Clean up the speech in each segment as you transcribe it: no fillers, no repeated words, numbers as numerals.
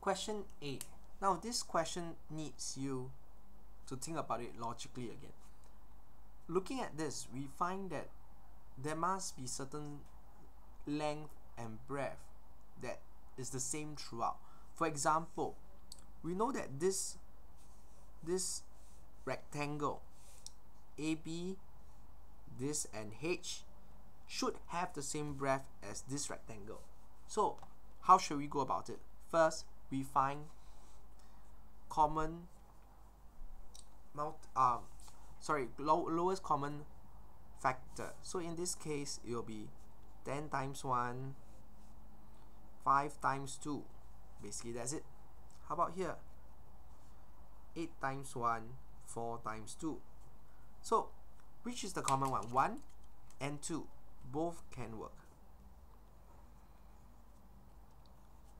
Question 8. Now this question needs you to think about it logically again. Looking at this, we find that there must be certain length and breadth that is the same throughout. For example, we know that this rectangle AB, this and H should have the same breadth as this rectangle. So how should we go about it? First, we find common lowest common factor. So in this case, it will be 10 times 1, 5 times 2. Basically, that's it. How about here? 8 times 1, 4 times 2. So, which is the common one? 1 and 2. Both can work.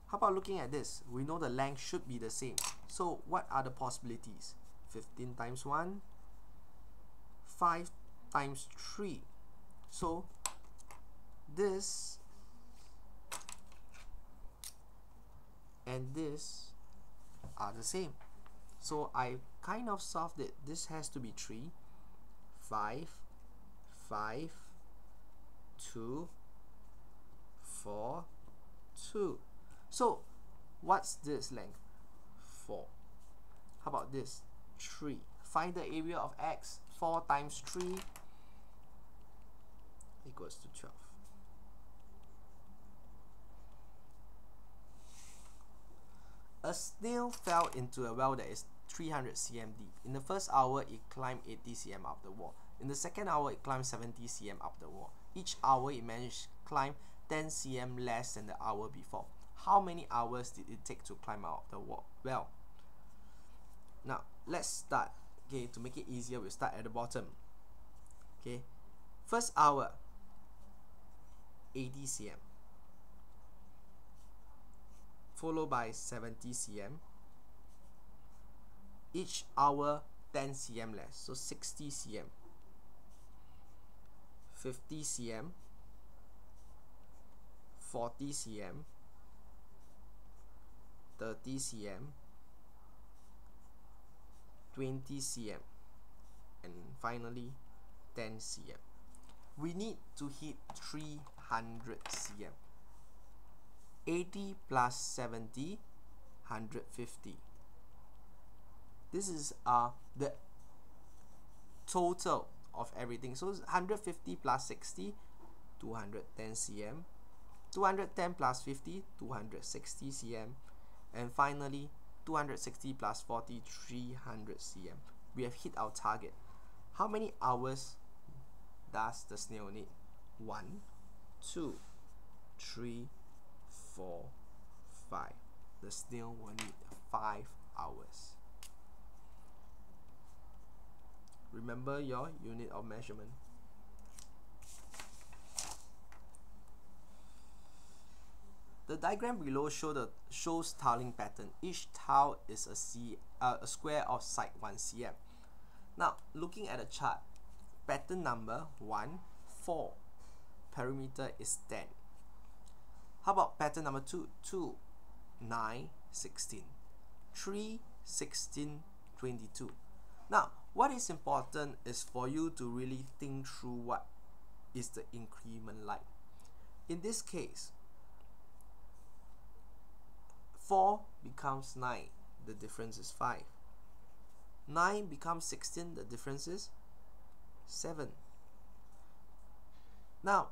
How about looking at this? We know the length should be the same. So, what are the possibilities? 15 times 1, 5 times 3. So, this and this are the same. So I kind of solved it. This has to be 3, 5, 5, 2, 4, 2. So what's this length? 4. How about this? 3. Find the area of X. 4 times 3 equals to 12. A snail fell into a well that is 300 cm deep. In the first hour, it climbed 80 cm up the wall. In the second hour, it climbed 70 cm up the wall. Each hour, it managed to climb 10 cm less than the hour before. How many hours did it take to climb out the wall? Well, now let's start. Okay, to make it easier, we'll start at the bottom. Okay, first hour, 80 cm. Followed by 70 cm. Each hour 10 cm less, so 60 cm. 50 cm. 40 cm. 30 cm. 20 cm. And finally 10 cm. We need to hit 300 cm. 80 plus 70, 150. This is the total of everything. So 150 plus 60, 210 cm. 210 plus 50, 260 cm. And finally, 260 plus 40, 300 cm. We have hit our target. How many hours does the snail need? 1, 2, 3, 4, 5. The snail will need 5 hours. Remember your unit of measurement. The diagram below shows tiling pattern. Each tile is a square of side 1 cm. Now, looking at the chart, pattern number 1, 4. Perimeter is 10. How about pattern number 2? 2, 9, 16. 3, 16, 22. Now, what is important is for you to really think through what is the increment like. In this case, 4 becomes 9, the difference is 5. 9 becomes 16, the difference is 7. Now,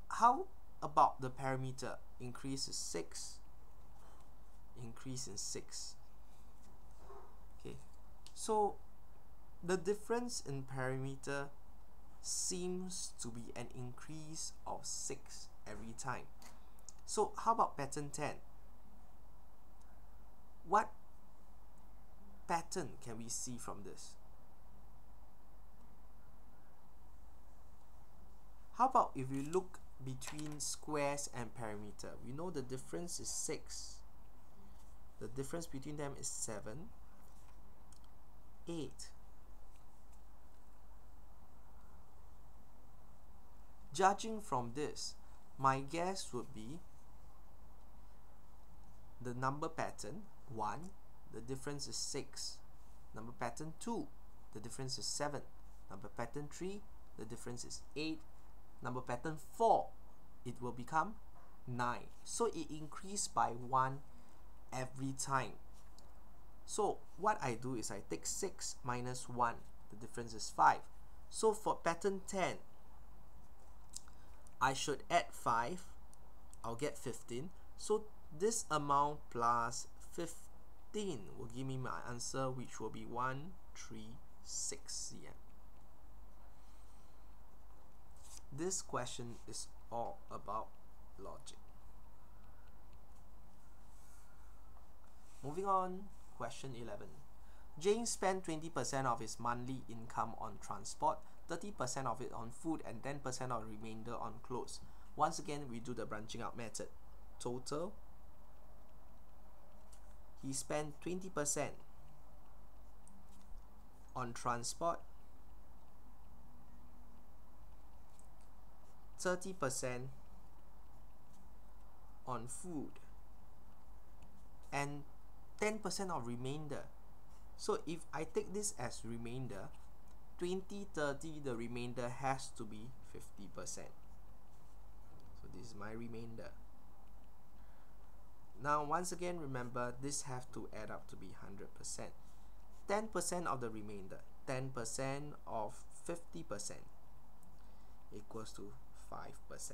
how about the perimeter? Increase is 6, increase in 6. Okay, so the difference in perimeter seems to be an increase of 6 every time. So how about pattern 10? What pattern can we see from this? How about if we look between squares and perimeter? We know the difference is 6. The difference between them is 7, 8. Judging from this, my guess would be the number pattern 1, the difference is 6. Number pattern 2, the difference is 7. Number pattern 3, the difference is 8. Number pattern 4, it will become 9. So it increased by 1 every time. So what I do is I take 6 minus 1, the difference is 5. So for pattern 10, I should add 5, I'll get 15. So this amount plus 15 will give me my answer, which will be 136 cm. This question is all about logic. Moving on, question 11. James spent 20% of his monthly income on transport, 30% of it on food, and 10% of the remainder on clothes. Once again, we do the branching out method. Total, he spent 20% on transport, 30% on food, and 10% of remainder. So if I take this as remainder, 20, 30, the remainder has to be 50%. So this is my remainder. Now once again, remember this have to add up to be 100%. 10% of the remainder, 10% of 50% equals to 5%.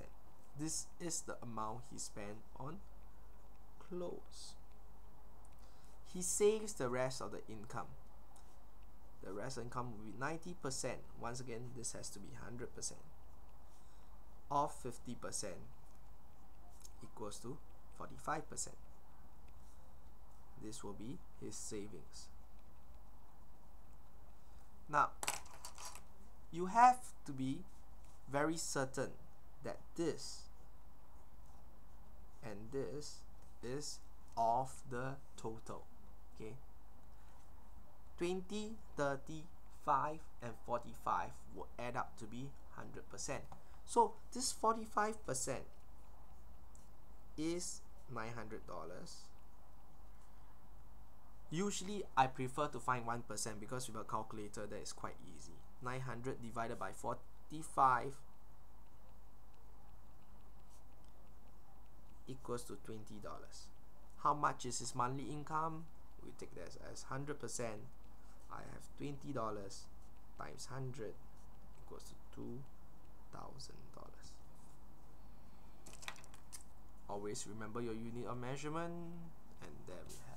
This is the amount he spent on clothes. He saves the rest of the income. The rest of income will be 90%. Once again, this has to be 100%. Of 50% equals to 45%. This will be his savings. Now, you have to be very certain that this and this is of the total. Okay, 20, 30, 5 and 45 will add up to be 100%. So this 45% is $900. Usually I prefer to find 1% because with a calculator that is quite easy. 900 divided by 45 equals to $20. How much is his monthly income? We take that as 100%. I have $20 times 100 equals to $2,000. Always remember your unit of measurement, and there we have